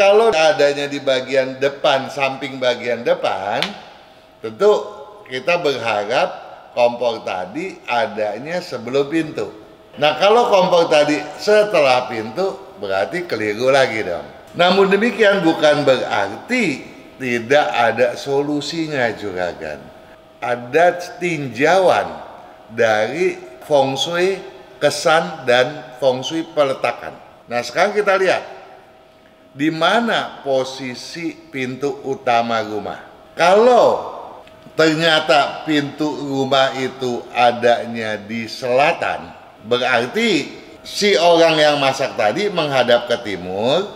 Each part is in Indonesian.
Kalau adanya di bagian depan, samping bagian depan, tentu kita berharap kompor tadi adanya sebelum pintu. Nah, kalau kompor tadi setelah pintu, berarti keliru lagi dong. Namun demikian bukan berarti tidak ada solusinya juragan. Ada tinjauan dari feng shui kesan dan feng shui peletakan. Nah, sekarang kita lihat di mana posisi pintu utama rumah. Kalau ternyata pintu rumah itu adanya di selatan, berarti si orang yang masak tadi menghadap ke timur,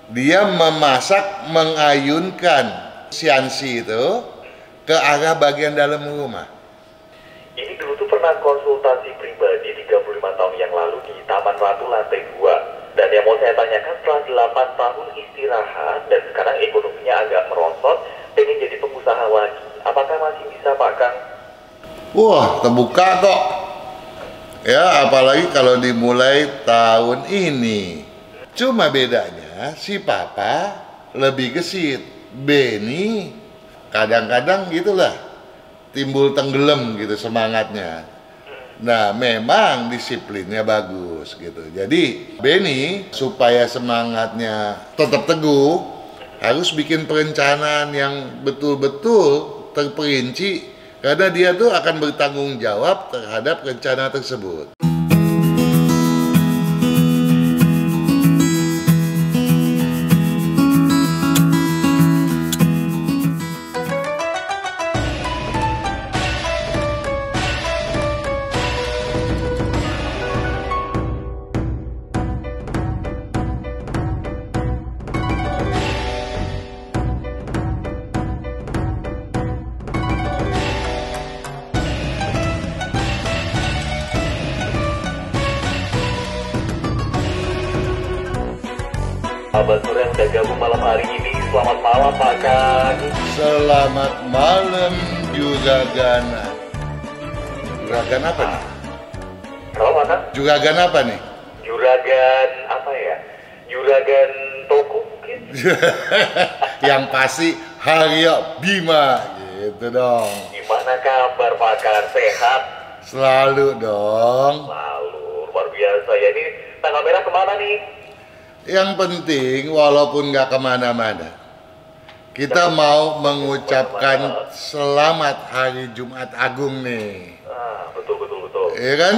dia memasak mengayunkan siansi itu ke arah bagian dalam rumah. Ini dulu tuh pernah konsultasi pribadi 35 tahun yang lalu di Taman Ratu lantai 2. Dan yang mau saya tanyakan, setelah 8 tahun istirahat dan sekarang ekonominya agak merosot, pengen jadi pengusaha lagi. Apakah masih bisa Pak Kang? Wah, terbuka kok. Ya, apalagi kalau dimulai tahun ini. Cuma bedanya si Papa lebih gesit. Benny kadang-kadang gitulah, timbul tenggelam gitu semangatnya. Nah, memang disiplinnya bagus gitu. Jadi Benny supaya semangatnya tetap teguh harus bikin perencanaan yang betul-betul terperinci, karena dia tuh akan bertanggung jawab terhadap rencana tersebut. Sahabat Surya yang udah gabung malam hari ini, selamat malam Pak Kang. Selamat malam Juragan. Juragan apa nih? Kenapa Pak Kang? Juragan apa nih? Juragan apa ya? Juragan toko mungkin? Yang pasti Haryo Bima gitu dong. Gimana kabar Pak Kang? Sehat? Selalu dong. Lalu, luar biasa ya. Ini tanggal merah kemana nih? Yang penting walaupun nggak kemana-mana, kita mau mengucapkan selamat hari Jumat Agung nih. Betul. Ya kan?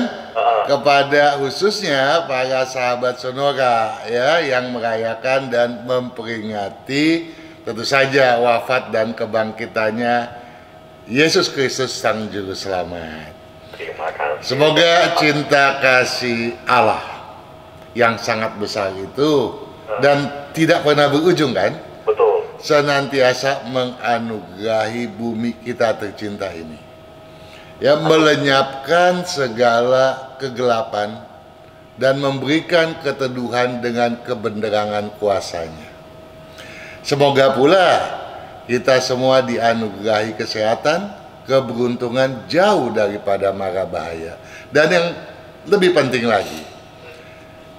Kepada khususnya para sahabat Sonora ya, yang merayakan dan memperingati tentu saja wafat dan kebangkitannya Yesus Kristus Sang Juru Selamat. Terima kasih. Semoga cinta kasih Allah yang sangat besar itu dan tidak pernah berujung kan? Betul. Senantiasa menganugerahi bumi kita tercinta ini. Ya, melenyapkan segala kegelapan dan memberikan keteduhan dengan kebenderangan kuasanya. Semoga pula kita semua dianugerahi kesehatan, keberuntungan jauh daripada mara bahaya. Dan yang lebih penting lagi,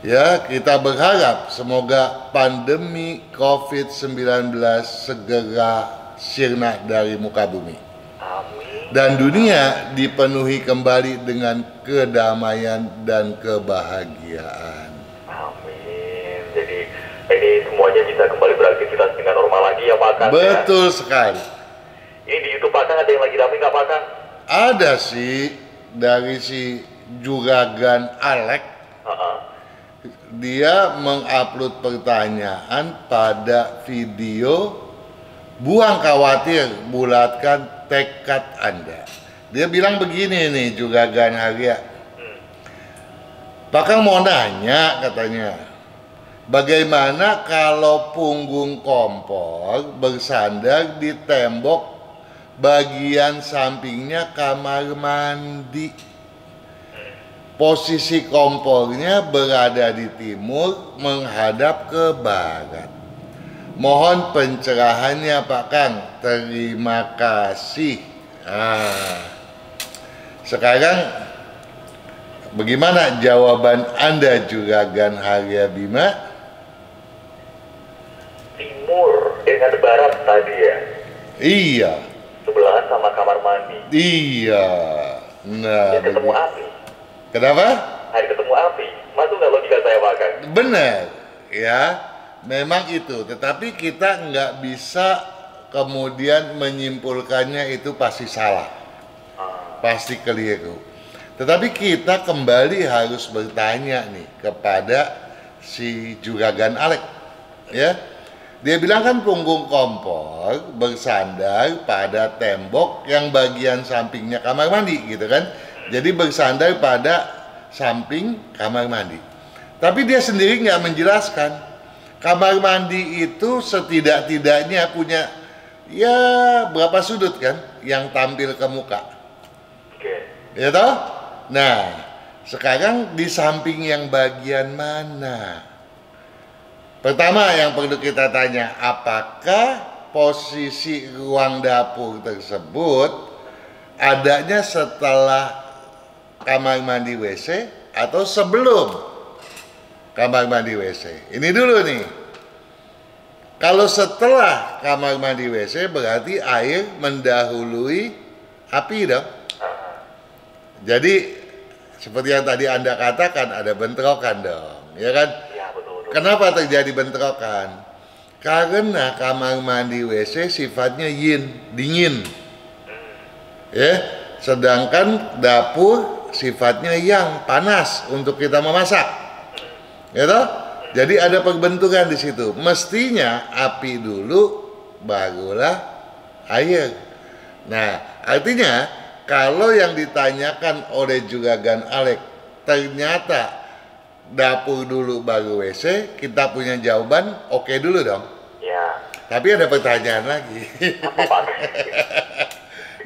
ya, kita berharap semoga pandemi COVID-19 segera sirna dari muka bumi. Amin. Dan dunia dipenuhi kembali dengan kedamaian dan kebahagiaan. Amin. Jadi ini semuanya bisa kembali beraktivitas dengan normal lagi ya Pak Kang. Betul sekali. Ini di YouTube Pak Kang ada yang lagi rame nggak Pak Kang? Ada sih dari si Juragan Alek. Dia mengupload pertanyaan pada video "Buang khawatir, bulatkan tekad Anda". Dia bilang begini nih, Juragan Harya. Pak Kang mau nanya katanya, bagaimana kalau punggung kompor bersandar di tembok bagian sampingnya kamar mandi? Posisi kompornya berada di timur menghadap ke barat. Mohon pencerahannya Pak Kang. Terima kasih. Sekarang bagaimana jawaban Anda Juragan Harya Bima? timur dengan barat tadi ya? Iya. Sebelahan sama kamar mandi. Iya. Nah, Ya ketemu api. kenapa? Hari ketemu api. Masuk nggak logika saya makan? Benar, ya. Memang itu. Tetapi kita nggak bisa kemudian menyimpulkannya itu pasti salah. Pasti keliru. Tetapi kita kembali harus bertanya nih kepada si Juragan Alek, ya. Dia bilang kan punggung kompor bersandar pada tembok yang bagian sampingnya kamar mandi gitu kan. Jadi bersandar pada samping kamar mandi. Tapi dia sendiri nggak menjelaskan kamar mandi itu setidak-tidaknya punya ya berapa sudut kan yang tampil ke muka. Ya toh? Nah, sekarang di samping yang bagian mana? Pertama yang perlu kita tanya, apakah posisi ruang dapur tersebut adanya setelah kamar mandi WC atau sebelum kamar mandi WC? Ini dulu nih. Kalau setelah kamar mandi WC berarti air mendahului api dong. Jadi seperti yang tadi Anda katakan ada bentrokan dong, ya kan? Kenapa terjadi bentrokan? Karena kamar mandi WC sifatnya yin, dingin. Ya, sedangkan dapur sifatnya yang panas untuk kita memasak. Gitu? Jadi ada perbentukan di situ. Mestinya api dulu barulah air. Nah, artinya kalau yang ditanyakan oleh Juragan Alek ternyata dapur dulu baru WC, kita punya jawaban oke dulu dong. Ya. Tapi ada pertanyaan lagi.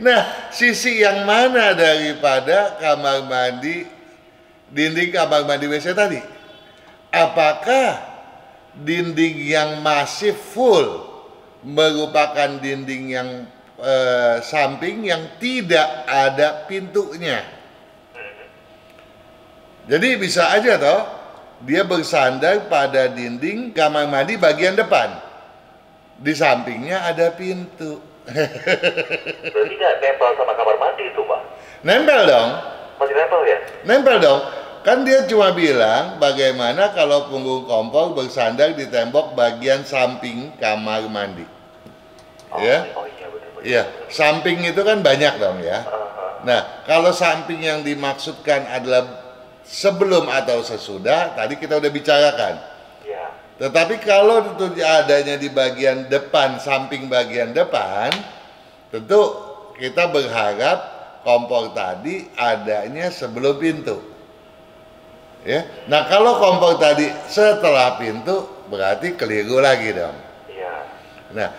Nah, sisi yang mana daripada kamar mandi, dinding kamar mandi WC tadi? Apakah dinding yang masih full merupakan dinding yang samping yang tidak ada pintunya? Jadi bisa aja toh dia bersandar pada dinding kamar mandi bagian depan. Di sampingnya ada pintu. Berarti nggak nempel sama kamar mandi itu, Pak? Nempel dong. Masih nempel ya? Nempel dong. Kan dia cuma bilang bagaimana kalau punggung kompor bersandar di tembok bagian samping kamar mandi. Oh, Ya. Oh iya betul. Iya, samping itu kan banyak dong ya. Nah, kalau samping yang dimaksudkan adalah sebelum atau sesudah, tadi kita udah bicarakan. Ya. Tetapi kalau itu adanya di bagian depan, samping bagian depan, tentu kita berharap kompor tadi adanya sebelum pintu. Ya. Nah, kalau kompor tadi setelah pintu, berarti keliru lagi dong. Iya. Nah,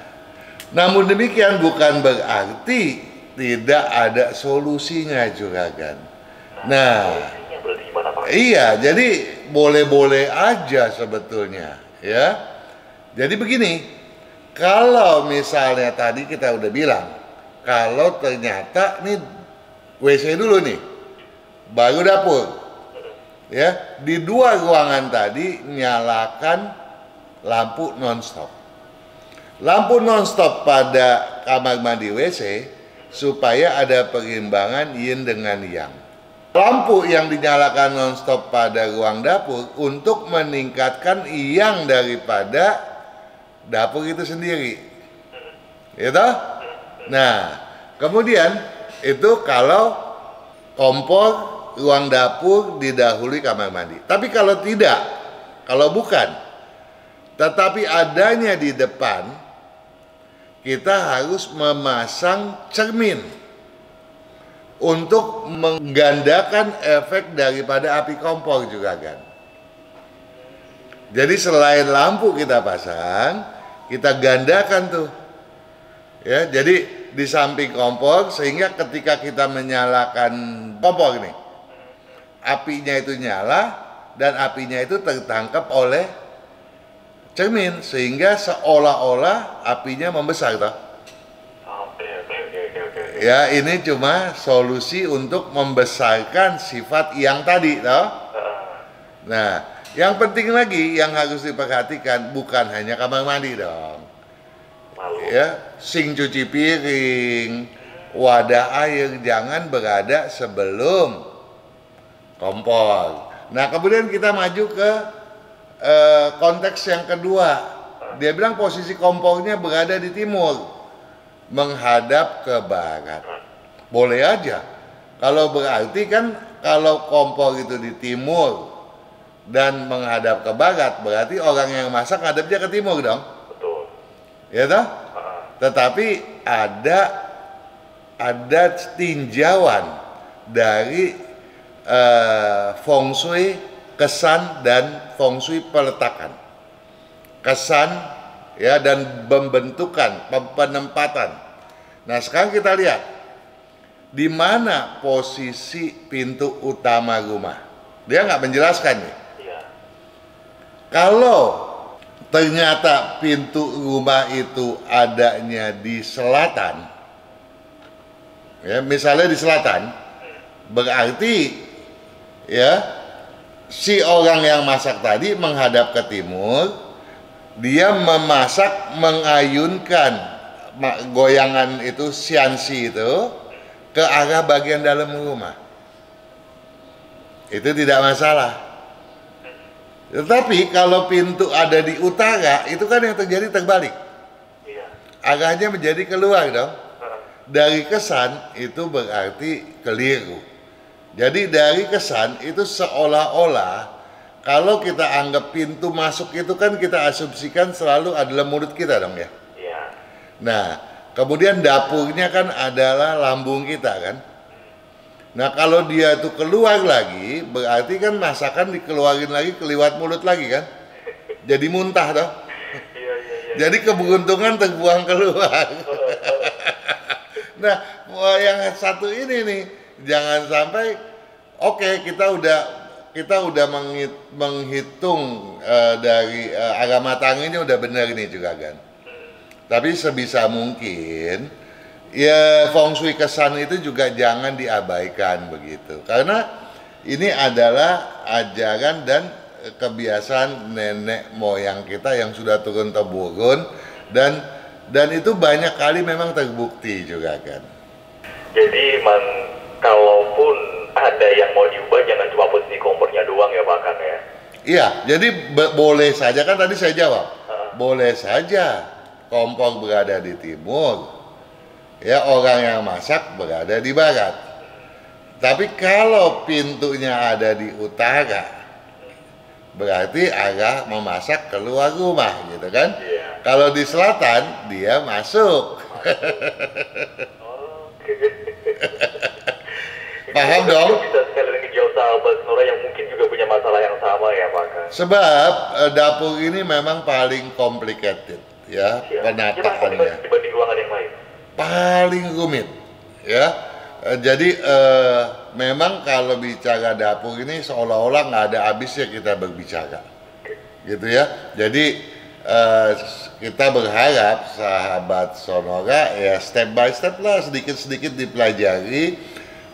namun demikian bukan berarti tidak ada solusinya Juragan. Nah, iya, jadi boleh-boleh aja sebetulnya, ya. Jadi begini, kalau misalnya tadi kita udah bilang, kalau ternyata nih WC dulu nih, baru dapur, ya, di dua ruangan tadi nyalakan lampu nonstop. Lampu nonstop pada kamar mandi WC supaya ada perimbangan yin dengan yang. Lampu yang dinyalakan nonstop pada ruang dapur untuk meningkatkan yang daripada dapur itu sendiri. Gitu? Nah, kemudian itu kalau kompor ruang dapur didahului kamar mandi. Tapi kalau tidak, kalau bukan, tetapi adanya di depan, kita harus memasang cermin untuk menggandakan efek daripada api kompor juga kan. Jadi selain lampu kita pasang, kita gandakan tuh. Ya, jadi di samping kompor sehingga ketika kita menyalakan kompor nih, apinya itu nyala dan apinya itu tertangkap oleh cermin sehingga seolah-olah apinya membesar toh. Ya, ini cuma solusi untuk membesarkan sifat yang tadi toh. Nah, Yang penting lagi yang harus diperhatikan bukan hanya kamar mandi dong. Ya, sink cuci piring, wadah air jangan berada sebelum kompor. Nah, kemudian kita maju ke konteks yang kedua. Dia bilang posisi kompornya berada di timur, menghadap ke barat. Boleh aja. Kalau berarti kan kalau kompor itu di timur dan menghadap ke barat, berarti orang yang masak ngadepnya ke timur dong. Betul. Ya toh? Tetapi ada tinjauan dari feng shui kesan dan feng shui peletakan. Kesan ya dan pembentukan, penempatan. Nah, sekarang kita lihat di mana posisi pintu utama rumah. Dia nggak menjelaskan nih. Kalau ternyata pintu rumah itu adanya di selatan, ya misalnya di selatan, berarti ya si orang yang masak tadi menghadap ke timur, dia memasak mengayunkan goyangan itu siansi itu ke arah bagian dalam rumah. Itu tidak masalah. Tetapi kalau pintu ada di utara, itu kan yang terjadi terbalik. Arahnya menjadi keluar dong. Dari kesan itu berarti keliru. Jadi dari kesan itu seolah-olah kalau kita anggap pintu masuk itu kan kita asumsikan selalu adalah mulut kita dong ya. Nah, kemudian dapurnya kan adalah lambung kita kan. Nah, kalau dia itu keluar lagi, berarti kan masakan dikeluarin lagi kelewat mulut lagi kan? Jadi muntah toh. Jadi keberuntungan terbuang keluar. Nah, yang satu ini nih, jangan sampai kita udah menghitung dari agama tanginya udah benar ini juga kan. Tapi sebisa mungkin ya feng shui kesan itu juga jangan diabaikan begitu. Karena ini adalah ajaran dan kebiasaan nenek moyang kita yang sudah turun temurun dan itu banyak kali memang terbukti juga kan. Jadi kalaupun ada yang mau diubah jangan cuma posisi kompornya doang ya Pak Kang ya. Iya, jadi boleh saja kan tadi saya jawab. Boleh saja kompor berada di timur. Ya orang yang masak berada di barat. Tapi kalau pintunya ada di utara, berarti arah memasak keluar rumah gitu kan. Kalau di selatan dia masuk. Paham dong? Bisa sekali lagi jauh sahabat Nora yang mungkin juga punya masalah yang sama ya Pak Kang. Sebab dapur ini memang paling complicated ya penataannya. Dibanding ruangan yang lain. Paling rumit ya. Jadi memang kalau bicara dapur ini seolah-olah nggak ada habisnya kita berbicara gitu ya. Jadi kita berharap sahabat Sonora ya step by step lah, sedikit-sedikit dipelajari.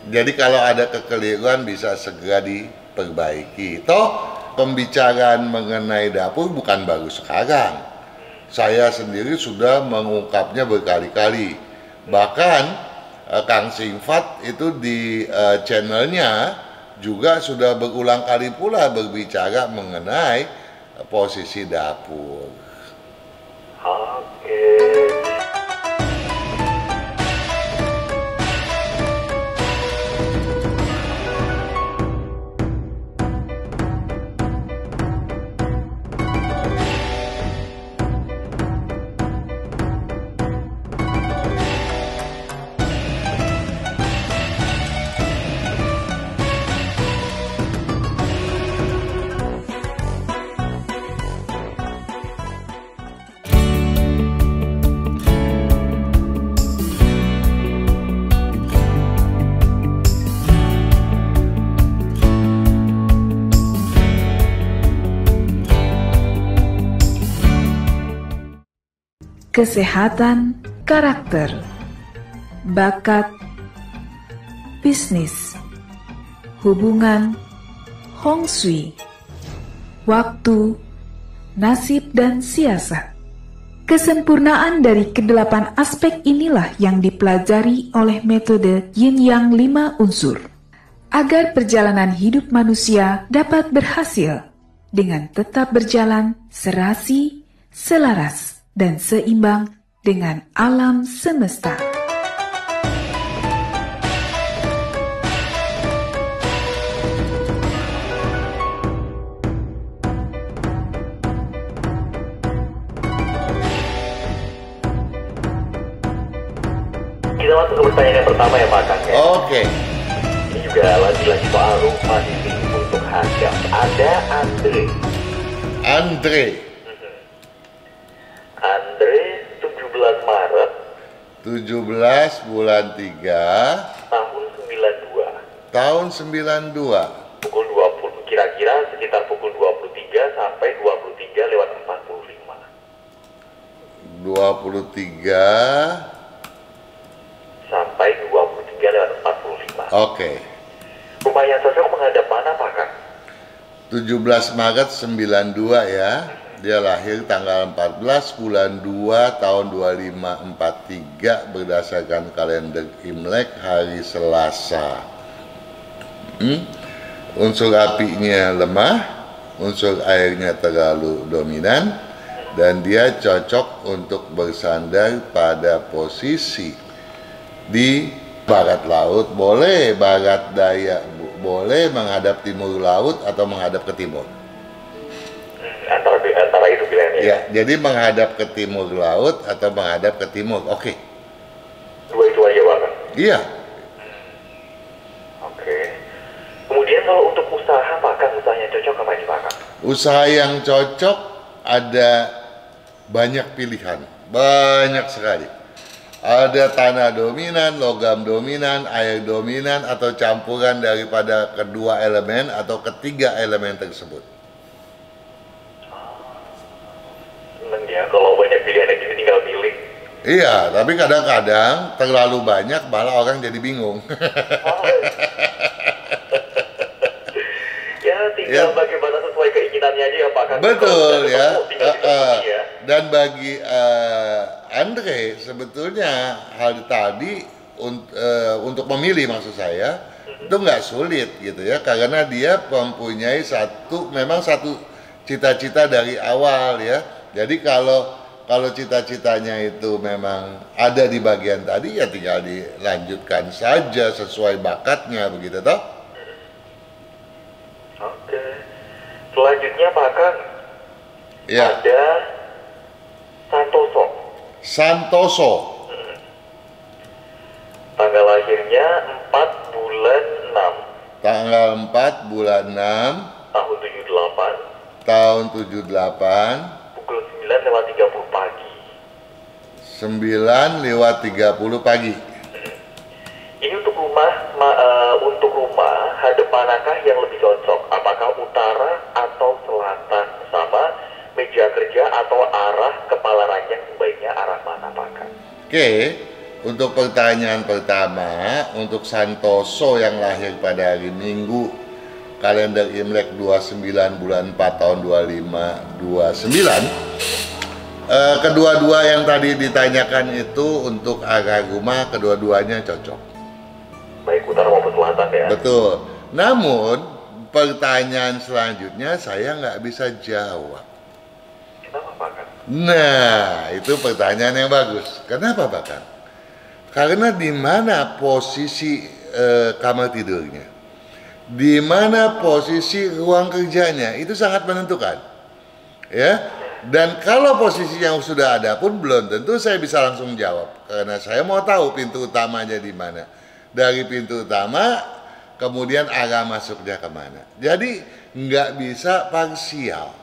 Jadi kalau ada kekeliruan bisa segera diperbaiki. Toh pembicaraan mengenai dapur bukan baru sekarang. Saya sendiri sudah mengungkapnya berkali-kali. Bahkan Kang Singfat itu di channelnya juga sudah berulang kali pula berbicara mengenai posisi dapur. Oke. Kesehatan karakter, bakat, bisnis, hubungan, feng shui, waktu, nasib, dan siasat. Kesempurnaan dari kedelapan aspek inilah yang dipelajari oleh metode Yin Yang 5 unsur, agar perjalanan hidup manusia dapat berhasil dengan tetap berjalan serasi, selaras, dan seimbang dengan alam semesta. Kita masuk ke pertanyaan yang pertama ya Pak Kang ya. Oke. Ini juga lagi-lagi soal rumah di sini untuk Hasham. Ada Andre. Andre. Andre 17 Maret 17 bulan 3 tahun 92. tahun 92. Pukul 20, kira-kira sekitar pukul 23 sampai 23 lewat 45. 23 Sampai 23 lewat 45. Oke. Rumah yang cocok menghadap mana Pak Kang? 17 Maret 92 ya. Dia lahir tanggal 14 bulan 2 tahun 2543 berdasarkan kalender Imlek hari Selasa. Unsur apinya lemah, unsur airnya terlalu dominan, dan dia cocok untuk bersandar pada posisi di barat laut, boleh barat daya, boleh menghadap timur laut atau menghadap ke timur. Antara itu pilihannya. Ya, jadi menghadap ke timur laut atau menghadap ke timur. Oke. Dua itu aja Pak Kang. Iya. Oke. Kemudian kalau untuk usaha Pak Kang, usahanya cocok apa ini Pak Kang? Usaha yang cocok ada banyak pilihan, banyak sekali. Ada tanah dominan, logam dominan, air dominan, atau campuran daripada kedua elemen atau ketiga elemen tersebut. Seneng ya kalau banyak pilihan yang gini tinggal pilih. Iya, tapi kadang-kadang terlalu banyak malah orang jadi bingung. Ya tinggal bagaimana sesuai keinginannya aja ya Pak Kang. Betul ya. Ya. Dan bagi Andre sebetulnya hal tadi untuk memilih, maksud saya itu nggak sulit gitu ya, karena dia mempunyai memang satu cita-cita dari awal ya. Jadi kalau cita-citanya itu memang ada di bagian tadi, ya tinggal dilanjutkan saja sesuai bakatnya, begitu toh. Oke. Selanjutnya Pak Kang, Ya. ada Santoso. Santoso. Tanggal lahirnya 4 bulan 6 Tanggal 4 bulan 6 tahun 78 tahun 78 pukul 9 lewat 30 pagi. 9 lewat 30 pagi. Ini untuk rumah hadap manakah yang lebih cocok? Apakah utara atau selatan? Sama meja kerja atau arah kepala ranjang sebaiknya arah mana Pak Kang? Oke, untuk pertanyaan pertama, untuk Santoso yang lahir pada hari Minggu, kalender Imlek 29 bulan 4 tahun 2529, kedua-dua yang tadi ditanyakan itu untuk arah rumah, kedua-duanya cocok. Baik utara maupun selatan ya? Betul. Namun, pertanyaan selanjutnya saya nggak bisa jawab. Kenapa Pak Kang? Nah, itu pertanyaan yang bagus. Kenapa, Pak Kang? Karena di mana posisi kamar tidurnya, di mana posisi ruang kerjanya, itu sangat menentukan. Ya. Dan kalau posisi yang sudah ada pun belum tentu saya bisa langsung jawab, karena saya mau tahu pintu utamanya di mana. Dari pintu utama, kemudian arah masuknya kemana. Jadi nggak bisa parsial.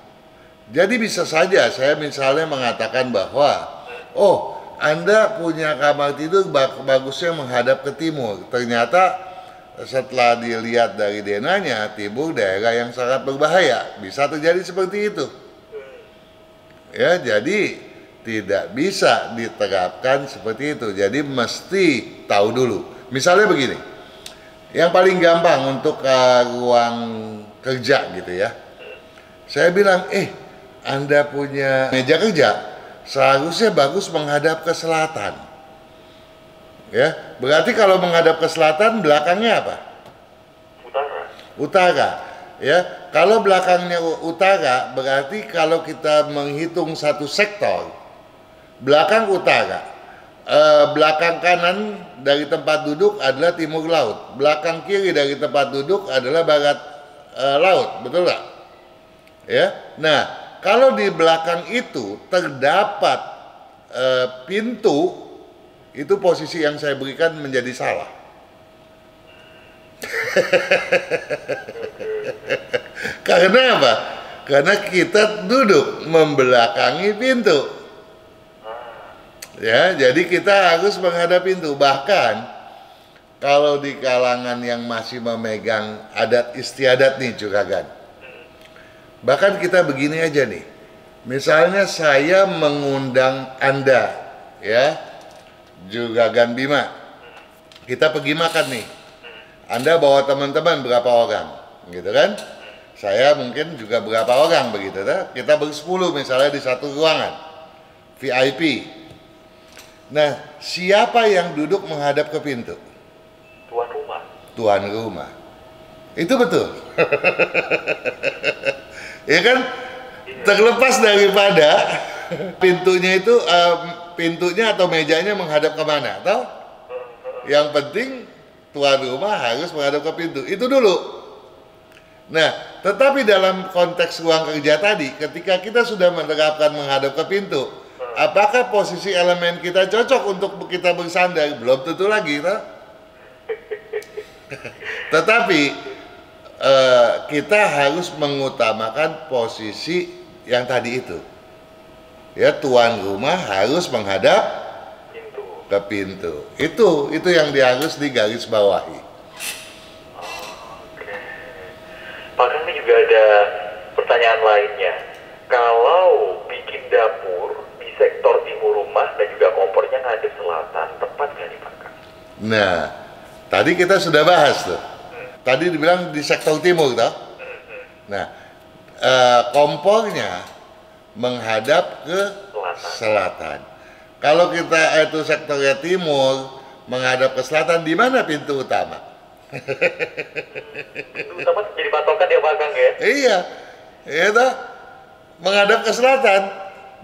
Jadi bisa saja saya misalnya mengatakan bahwa, oh, Anda punya kamar tidur bagusnya menghadap ke timur. Ternyata setelah dilihat dari denanya, timur daerah yang sangat berbahaya. Bisa terjadi seperti itu. Ya, jadi tidak bisa diterapkan seperti itu. Jadi mesti tahu dulu. Misalnya begini, yang paling gampang untuk ruang kerja gitu ya. Saya bilang, Anda punya meja kerja, seharusnya bagus menghadap ke selatan. Ya, berarti kalau menghadap ke selatan, belakangnya apa? Utara. Utara. Ya, kalau belakangnya utara, berarti kalau kita menghitung satu sektor, belakang utara, belakang kanan dari tempat duduk adalah timur laut, belakang kiri dari tempat duduk adalah barat laut, betul nggak? Ya, nah kalau di belakang itu terdapat pintu, itu posisi yang saya berikan menjadi salah. Karena apa? Karena kita duduk membelakangi pintu. Ya, jadi kita harus menghadap pintu. Bahkan kalau di kalangan yang masih memegang adat istiadat nih Juragan, bahkan kita begini aja nih, misalnya saya mengundang Anda, ya, Juragan Bima, kita pergi makan nih, Anda bawa teman-teman berapa orang, gitu kan? Saya mungkin juga berapa orang begitu, kita ber-10 misalnya di satu ruangan, VIP. Nah, siapa yang duduk menghadap ke pintu? Tuan rumah. Tuan rumah. Itu betul. Ya kan, terlepas daripada pintunya itu pintunya atau mejanya menghadap kemana, tahu? Yang penting tuan rumah harus menghadap ke pintu, itu dulu. Nah, tetapi dalam konteks ruang kerja tadi, ketika kita sudah menerapkan menghadap ke pintu, apakah posisi elemen kita cocok untuk kita bersandar? Belum tentu lagi, tahu? Tetapi kita harus mengutamakan posisi yang tadi itu. Ya, tuan rumah harus menghadap ke pintu. Itu yang harus digaris bawahi. Oke. Pak Kang, ini juga ada pertanyaan lainnya. Kalau bikin dapur di sektor timur rumah dan juga kompornya ngadep selatan, tepat nggak nih Pak Kang? Nah, tadi kita sudah bahas tuh. Tadi dibilang di sektor timur, toh? Nah, kompornya menghadap ke selatan. Kalau kita itu sektornya timur menghadap ke selatan, di mana pintu utama? Pintu utama jadi patokan ya Pak Kang ya? Iya, itu menghadap ke selatan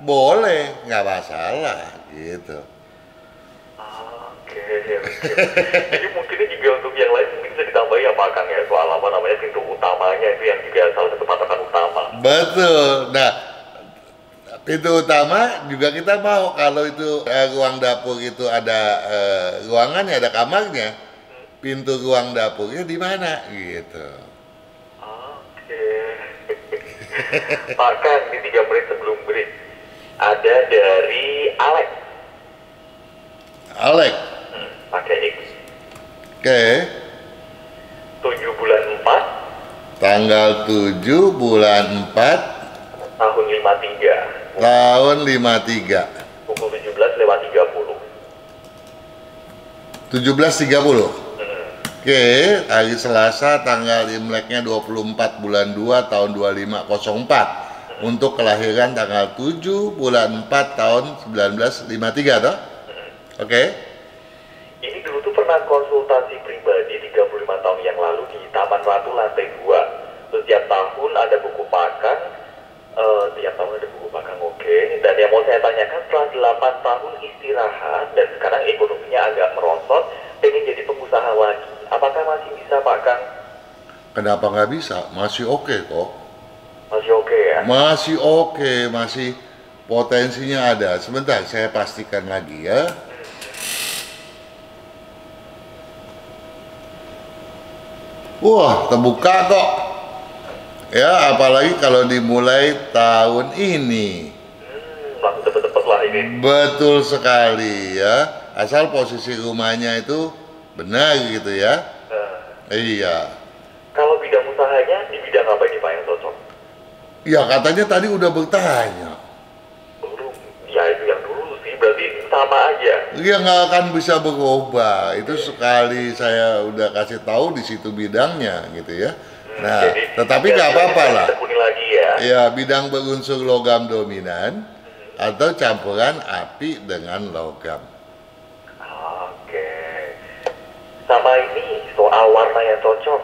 boleh, nggak masalah, gitu. Oke. Jadi mungkin juga untuk yang lain mungkin bisa ditambahi ya Pak Kang ya, soal apa namanya pintu utamanya itu yang juga salah satu patokan utama. Betul. Nah, pintu utama juga kita mau kalau itu ruang dapur itu ada ruangannya, ada kamarnya, pintu ruang dapurnya di mana gitu. Oke. Pak Kang, di 3 menit sebelum break ada dari Alex. Alex. Pakai X. Oke. 7 bulan 4. Tanggal 7 bulan 4. Tahun 53. Tahun 53. Pukul 17:30. 17.30. Oke, hari Selasa tanggal Imleknya 24 bulan 2 tahun 2504. Untuk kelahiran tanggal 7 bulan 4 tahun 1953 toh? Oke. Ini dulu tuh pernah konsultasi pribadi 35 tahun yang lalu di Taman Ratu lantai 2. Terus tiap tahun ada buku pakang, oke. Dan yang mau saya tanyakan, setelah 8 tahun istirahat dan sekarang ekonominya agak merosot, pengen jadi pengusaha lagi. Apakah masih bisa Pak Kang? Kenapa nggak bisa? Masih oke kok. Masih oke ya? Masih oke, masih potensinya ada. Sebentar, saya pastikan lagi ya. Wah, terbuka kok. Ya, apalagi kalau dimulai tahun ini. Langsung cepet-cepet lah ini. Betul sekali ya. Asal posisi rumahnya itu benar gitu ya. Iya. Kalau bidang usahanya, di bidang apa ini Pak yang cocok? Ya, katanya tadi udah bertanya. Belum. Ya itu yang dulu sih, berarti sama aja. Iya, nggak akan bisa berubah. Itu sekali saya udah kasih tahu di situ bidangnya gitu ya. Nah, Jadi, tetapi nggak apa-apa lah. Tekuni lagi ya. Ya, bidang berunsur logam dominan atau campuran api dengan logam. Oke. Sama ini soal warna yang cocok.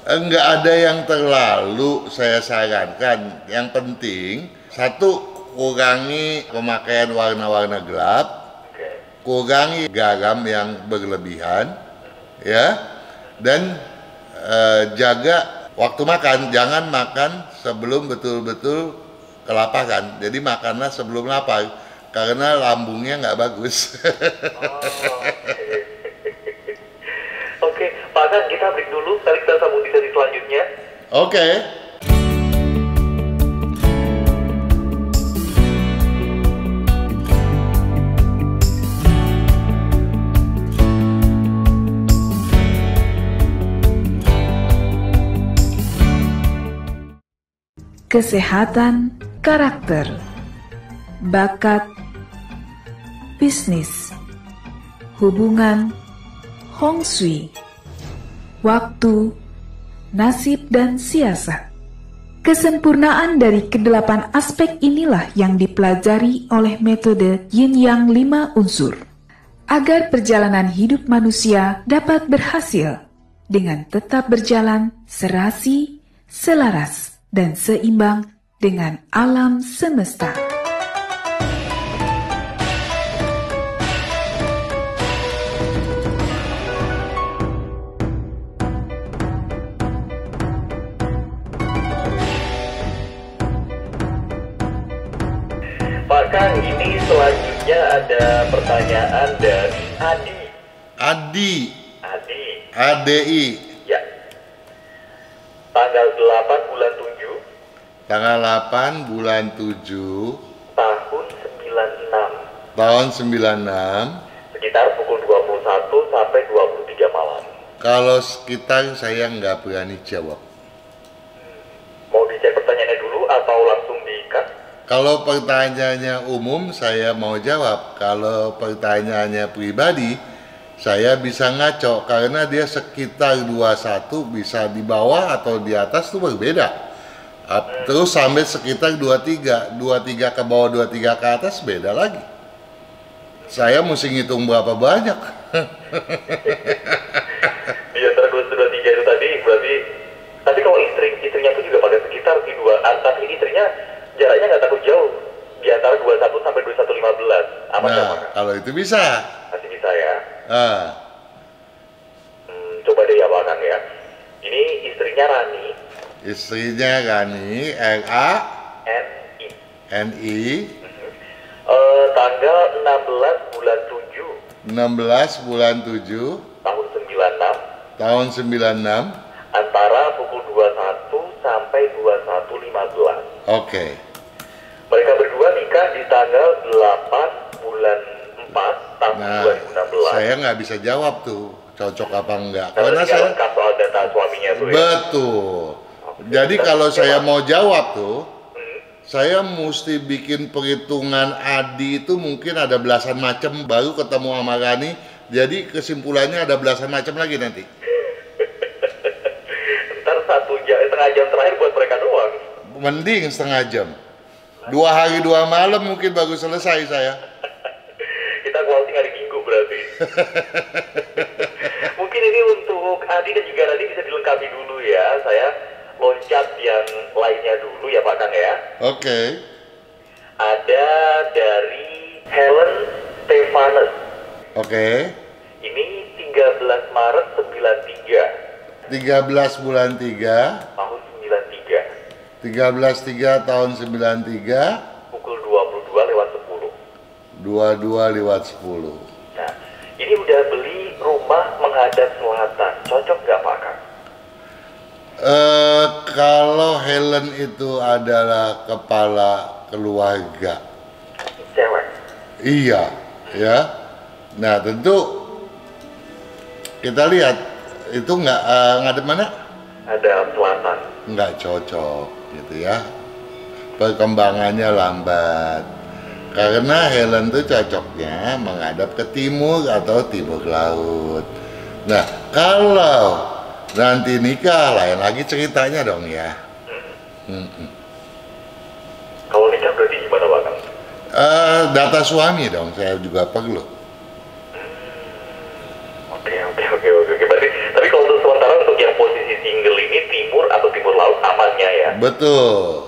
Enggak ada yang terlalu saya sarankan. Yang penting, satu, kurangi pemakaian warna-warna gelap, Oke. kurangi garam yang berlebihan, ya, dan jaga waktu makan. Jangan makan sebelum betul-betul kelaparan. Jadi makanlah sebelum lapar, karena lambungnya nggak bagus. Oke, Pak Kang, kita break dulu. Nanti kita sambung di sesi selanjutnya. Oke. Kesehatan karakter, bakat, bisnis, hubungan, Hong Shui, waktu, nasib dan siasat. Kesempurnaan dari kedelapan aspek inilah yang dipelajari oleh metode Yin Yang 5 unsur, agar perjalanan hidup manusia dapat berhasil dengan tetap berjalan serasi, selaras, dan seimbang dengan alam semesta. Pak Kang, ini selanjutnya ada pertanyaan dari Adi. Adi, ADI, Ya. Tanggal 8 bulan 7 tanggal 8 bulan 7 tahun 96. tahun 96. Sekitar pukul 21 sampai 23 malam. Kalau sekitar saya nggak berani jawab. Mau dicek pertanyaannya dulu atau langsung di-cut? Kalau pertanyaannya umum saya mau jawab. Kalau pertanyaannya pribadi saya bisa ngaco, karena dia sekitar 21, bisa di bawah atau di atas tuh berbeda. Terus sampai sekitar 23 ke bawah, 23 ke atas beda lagi. Saya mesti ngitung berapa banyak. Di antara 22-23 itu tadi berarti, tapi kalau istrinya pun juga pada sekitar di 2, tapi istrinya jaraknya nggak takut jauh, di antara 21 sampai 21.15. Apa Nah, kalau itu bisa. masih bisa ya? Ah, Coba deh ya Pak Kang ya. Ini istrinya Rani, istrinya Rani, NI. RANI, Tanggal 16 bulan 7 16 bulan 7 tahun 96, tahun 96. antara pukul 21 sampai 21.15. Oke. Mereka berdua nikah di tanggal 8 bulan 4 tahun Nah, 2016. saya nggak bisa jawab tuh cocok apa enggak, Karena karena dia saya lengkap soal data suaminya tuh ya. betul. Jadi kalau saya mau jawab tuh, saya mesti bikin perhitungan Adi itu mungkin ada belasan macam, baru ketemu sama Rani. Jadi kesimpulannya ada belasan macam lagi nanti. Ntar setengah jam terakhir buat mereka doang. Mending setengah jam. 2 hari 2 malam mungkin baru selesai saya. Kita closing hari Minggu berarti. Mungkin ini untuk Adi dan juga Rani bisa dilengkapi dulu ya. Saya loncat yang lainnya dulu ya Pak Kang ya. Oke. Ada dari Helen Stefanus. Oke. Ini 13 Maret 93 13 bulan 3, tahun 93. 13/3 tahun 93, Pukul 22:10. 22/10. Nah, ini udah beli rumah menghadap selatan. Cocok nggak Pak Kang? Kalau Helen itu adalah kepala keluarga, Cewek. iya, ya. Nah tentu kita lihat itu ngadep mana? Ada selatan. Nggak cocok, gitu ya. Perkembangannya lambat. Karena Helen tuh cocoknya menghadap ke timur atau timur laut. Nah kalau nanti nikah lain lagi ceritanya dong ya. Data suami dong, saya juga perlu. Oke. Berarti, tapi kalau untuk sementara untuk yang posisi single ini timur atau timur laut amannya ya? Betul.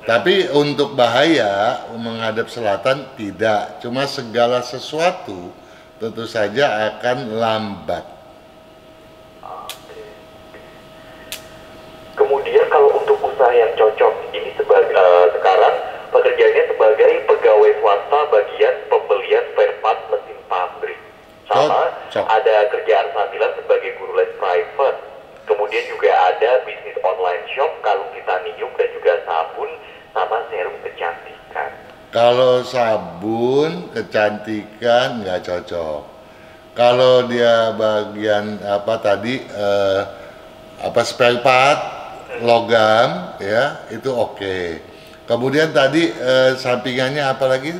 Tapi untuk bahaya menghadap selatan tidak. Cuma segala sesuatu tentu saja akan lambat. Kemudian kalau untuk usaha yang cocok, ini sekarang pekerjaannya sebagai pegawai swasta bagian pembelian spare part mesin pabrik. Sama ada kerjaan sambilan sebagai guru les private. Kemudian juga ada bisnis online shop, kalung titanium dan juga sabun sama serum kecantikan. Kalau sabun kecantikan nggak cocok. Kalau dia bagian apa tadi spare part logam ya itu oke. Kemudian tadi sampingannya apa lagi?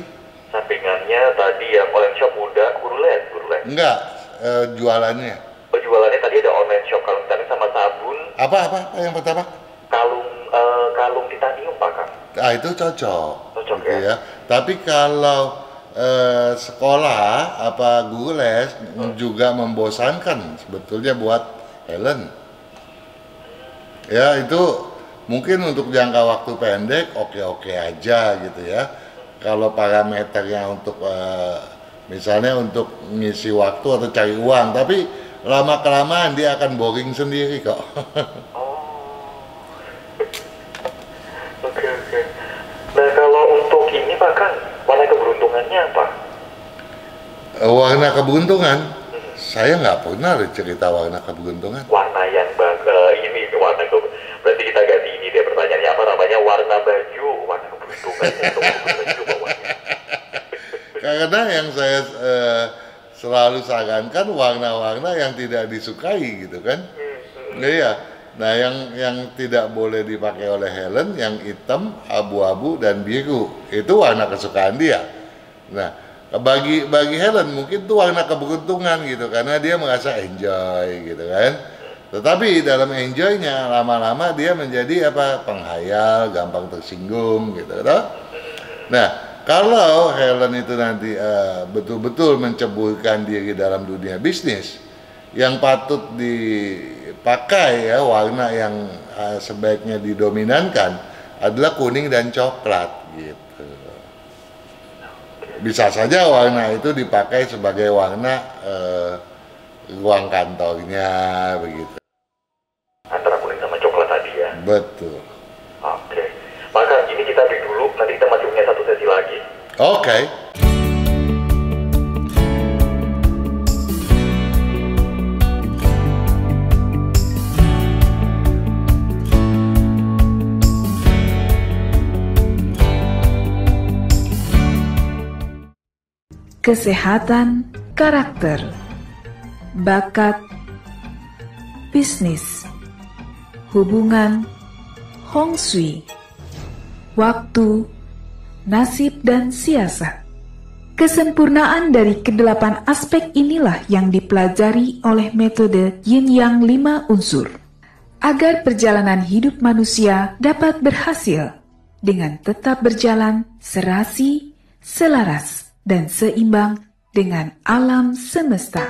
Sampingannya tadi yang online shop udah guru les. Enggak, jualannya. Oh, jualannya tadi ada online shop kalung titanium sama sabun. Apa yang pertama? Kalung titanium Pak Kang. Itu cocok Cocok gitu ya. Tapi kalau sekolah apa guru les juga membosankan sebetulnya buat Helen. Ya itu mungkin untuk jangka waktu pendek oke aja gitu ya. Kalau parameternya untuk misalnya untuk ngisi waktu atau cari uang, tapi lama-kelamaan dia akan boring sendiri kok. Oke. Nah kalau untuk ini Pak Kang, warna keberuntungannya apa? Warna keberuntungan? Saya nggak pernah cerita warna keberuntungan. Warna yang ini warna berarti kita ganti ini deh pertanyaannya apa namanya warna baju, warna keberuntungan untuk baju bawahnya. Karena yang saya selalu sarankan warna-warna yang tidak disukai gitu kan. Iya. Nah yang tidak boleh dipakai oleh Helen yang hitam, abu-abu dan biru itu warna kesukaan dia. Nah bagi Helen mungkin itu warna keberuntungan gitu karena dia merasa enjoy gitu kan. Tetapi dalam enjoynya lama-lama dia menjadi penghayal, gampang tersinggung gitu. Nah kalau Helen itu nanti betul-betul menceburkan diri dalam dunia bisnis, yang patut dipakai ya warna yang sebaiknya didominankan adalah kuning dan coklat gitu. Bisa saja warna itu dipakai sebagai warna ruang kantornya begitu. Antara kuning sama coklat tadi ya. Betul. Oke. Maka ini kita break dulu, nanti kita masuknya satu sesi lagi. Oke. Kesehatan karakter, bakat, bisnis, hubungan, Hong Shui, waktu, nasib dan siasat. Kesempurnaan dari kedelapan aspek inilah yang dipelajari oleh metode Yin Yang 5 unsur. Agar perjalanan hidup manusia dapat berhasil dengan tetap berjalan serasi, selaras, dan seimbang dengan alam semesta.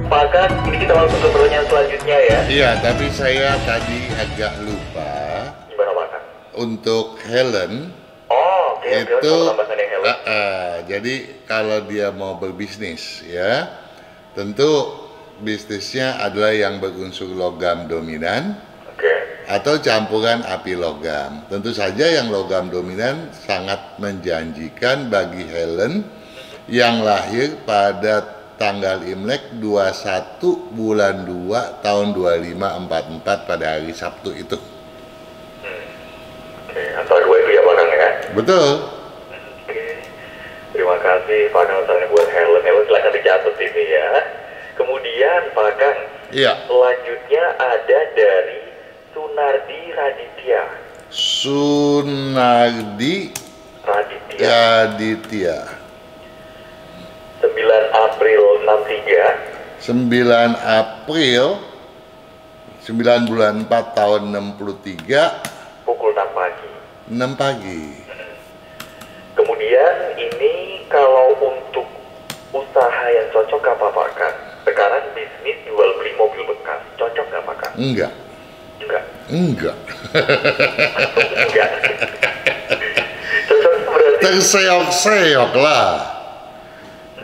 Maka ini kita langsung ke pertanyaan selanjutnya ya. Iya, tapi saya tadi agak lupa. Gimana Pak Kang? Untuk Helen itu jadi kalau dia mau berbisnis ya, tentu bisnisnya adalah yang berunsur logam dominan atau campuran api logam. Tentu saja yang logam dominan sangat menjanjikan bagi Helen yang lahir pada tanggal Imlek 21 bulan 2 tahun 2544 pada hari Sabtu itu. Antara dua itu ya Pak Kang ya? Betul. Terima kasih Pak Kang misalnya buat Helen. Silahkan dicatat ini ya. Kemudian Pak Kang, selanjutnya ada dari Sunardi Raditya. Sunardi Raditya. 9 April 63. 9 April 9 bulan 4 tahun 63 pukul 6 pagi. 6 pagi. Kemudian ini kalau untuk usaha yang cocok apa Pak Kang? Sekarang bisnis jual beli mobil bekas, cocok nggak Pak Kang? Enggak. Enggak. Enggak. Enggak. Cocok berarti Terseok-seok lah.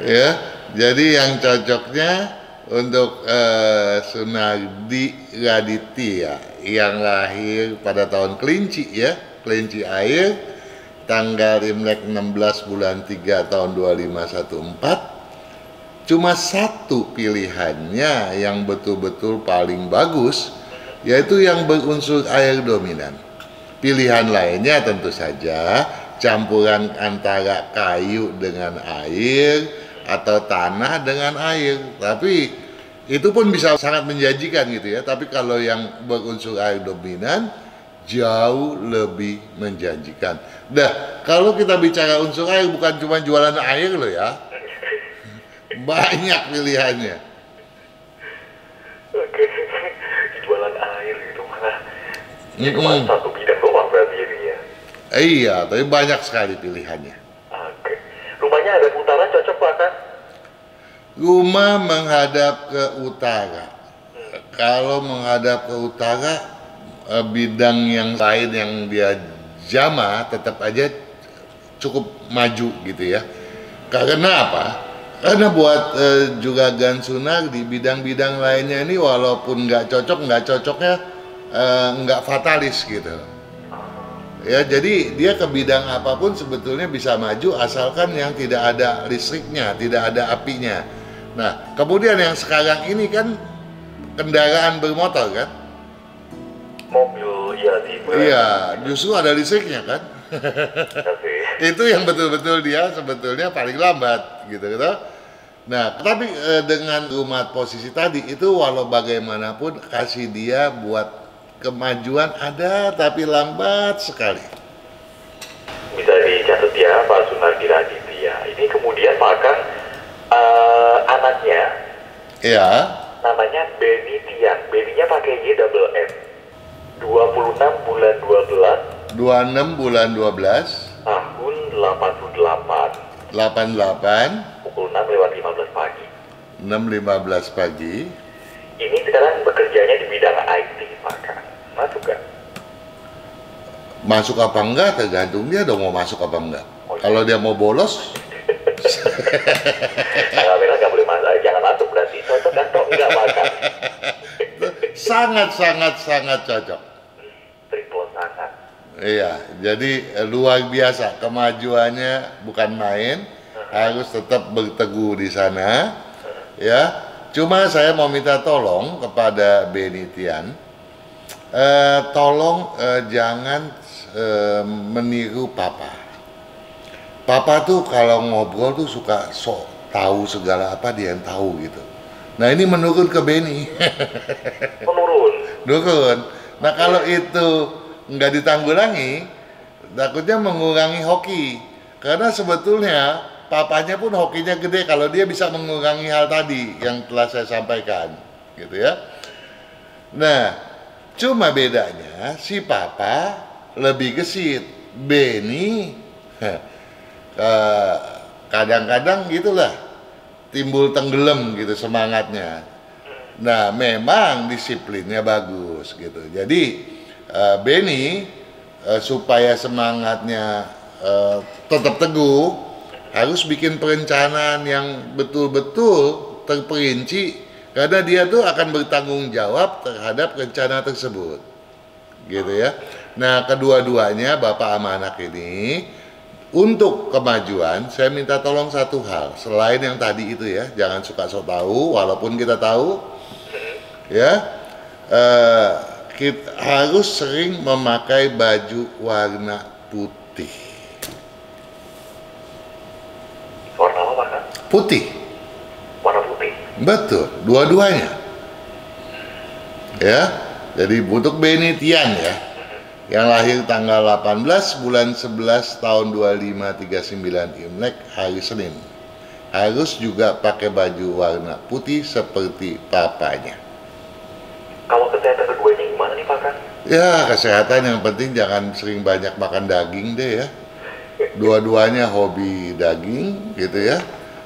Ya, jadi yang cocoknya untuk Sunardi Raditya yang lahir pada tahun kelinci ya, kelinci air, tanggal Imlek 16 bulan 3 tahun 2514. Cuma satu pilihannya yang betul-betul paling bagus, yaitu yang berunsur air dominan. Pilihan lainnya tentu saja campuran antara kayu dengan air atau tanah dengan air. Tapi itu pun bisa sangat menjanjikan gitu ya. Tapi kalau yang berunsur air dominan jauh lebih menjanjikan. Nah, kalau kita bicara unsur air bukan cuma jualan air loh ya. Banyak pilihannya. oke. Jualan air itu mana? Itu cuma satu bidang doang berarti ini ya. Iya, tapi banyak sekali pilihannya. Oke. Rumahnya ada utara cocok Pak Kang? Rumah menghadap ke utara. Kalau menghadap ke utara, bidang yang lain yang dia jama tetap aja cukup maju gitu ya. Karena apa? Karena buat Juragan Sunardi, bidang-bidang lainnya ini walaupun nggak cocoknya nggak fatalis gitu. Ya, jadi dia ke bidang apapun sebetulnya bisa maju asalkan yang tidak ada listriknya, tidak ada apinya. Nah, kemudian yang sekarang ini kan kendaraan bermotor kan? Mobil ya tipe. Iya, justru ada listriknya kan? Oke. Itu yang betul-betul dia sebetulnya paling lambat gitu. Nah, tapi dengan rumah posisi tadi itu walau bagaimanapun kasih dia buat kemajuan ada tapi lambat sekali. Bisa dicatat ya Pak Sunardi Raditya. Ini kemudian Pak Kang anaknya Iya. namanya Benny Tian. Benny-nya pakai Y double N. 26 bulan 12 26 bulan 12 tahun 88 88 pukul 6:15 pagi. 6.15 pagi. Ini sekarang bekerjanya di bidang IT Pak Kang. Masuk gak? Masuk apa enggak tergantung dia dong mau masuk apa enggak. Kalau dia mau bolos Tanggal merah nggak boleh masuk, jangan masuk berarti. Cocok atau enggak Pak Kang? sangat cocok. Triple sangat. Iya, jadi luar biasa kemajuannya bukan main, harus tetap berteguh di sana, ya. Cuma saya mau minta tolong kepada Benny Tian, tolong jangan meniru Papa. Papa tuh kalau ngobrol tuh suka sok tahu segala apa dia yang tahu gitu. Nah ini menurun ke Benny. Menurun. Nah kalau itu nggak ditanggulangi, takutnya mengurangi hoki. Karena sebetulnya papanya pun hokinya gede kalau dia bisa mengurangi hal tadi yang telah saya sampaikan, gitu ya. Nah, cuma bedanya si papa lebih gesit, Benny kadang-kadang gitulah timbul tenggelam gitu semangatnya. Nah, memang disiplinnya bagus gitu. Jadi Benny supaya semangatnya tetap teguh harus bikin perencanaan yang betul-betul terperinci karena dia tuh akan bertanggung jawab terhadap rencana tersebut gitu ya. Nah kedua-duanya bapak sama anak ini untuk kemajuan saya minta tolong satu hal selain yang tadi itu ya, jangan suka sok tahu walaupun kita tahu ya, kita harus sering memakai baju warna putih. Warna apa Pak Kang? Putih. Warna putih. Betul, dua-duanya. Ya, jadi untuk Benny Tian ya. Yang lahir tanggal 18 bulan 11 tahun 2539 Imlek hari Senin. Harus juga pakai baju warna putih seperti papanya. Kalau kesehatan keduanya gimana nih Pak Kang? Ya, kesehatan yang penting jangan sering banyak makan daging deh ya. Dua-duanya hobi daging gitu ya.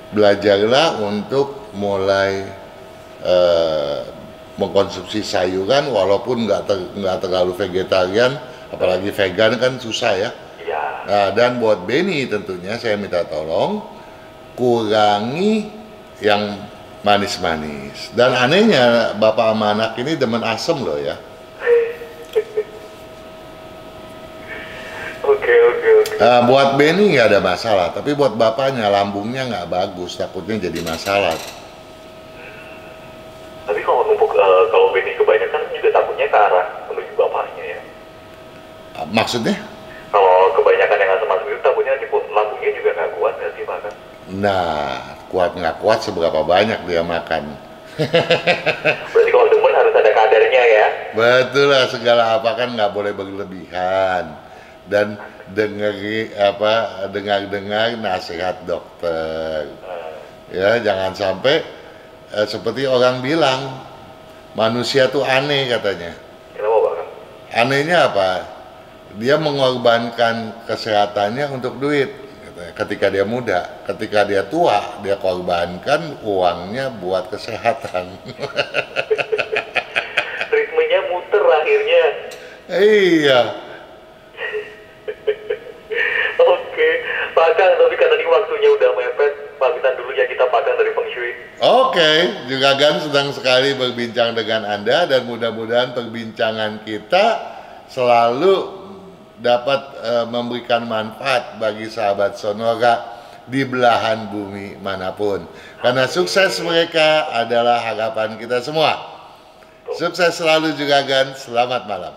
Belajarlah untuk mulai mengkonsumsi sayuran walaupun nggak terlalu vegetarian, apalagi vegan kan susah ya. Iya. Nah, dan buat Benny tentunya saya minta tolong kurangi yang manis-manis. Dan anehnya bapak sama anak ini demen asem loh ya. Oke. Buat Benny nggak ada masalah, tapi buat bapaknya lambungnya nggak bagus, takutnya jadi masalah. Tapi kalau numpuk, kalau Benny kebanyakan juga takutnya ke arah menuju bapaknya ya. Maksudnya? Kalau kebanyakan yang asam-asam itu takutnya nanti lambungnya juga nggak kuat nggak sih Pak Kang? Nah, kuat nggak kuat seberapa banyak dia makan. Berarti kalau demen harus ada kadarnya ya? Betul lah, segala apa kan nggak boleh berlebihan. Dan dengar nasihat dokter. Ya, jangan sampai seperti orang bilang manusia tuh aneh katanya. Kenapa Pak Kang? Anehnya apa? Dia mengorbankan kesehatannya untuk duit katanya, ketika dia muda. Ketika dia tua, dia korbankan uangnya buat kesehatan. Ritmenya muter akhirnya. Iya. Oke, Pak Kang, tapi kan tadi waktunya udah mepet, pamitan dulu ya kita Pak Kang dari Feng Shui. Oke, juga Gan sedang sekali berbincang dengan Anda dan mudah-mudahan perbincangan kita selalu dapat memberikan manfaat bagi sahabat Sonora di belahan bumi manapun. Karena sukses mereka adalah harapan kita semua. Sukses selalu juga Gan, selamat malam.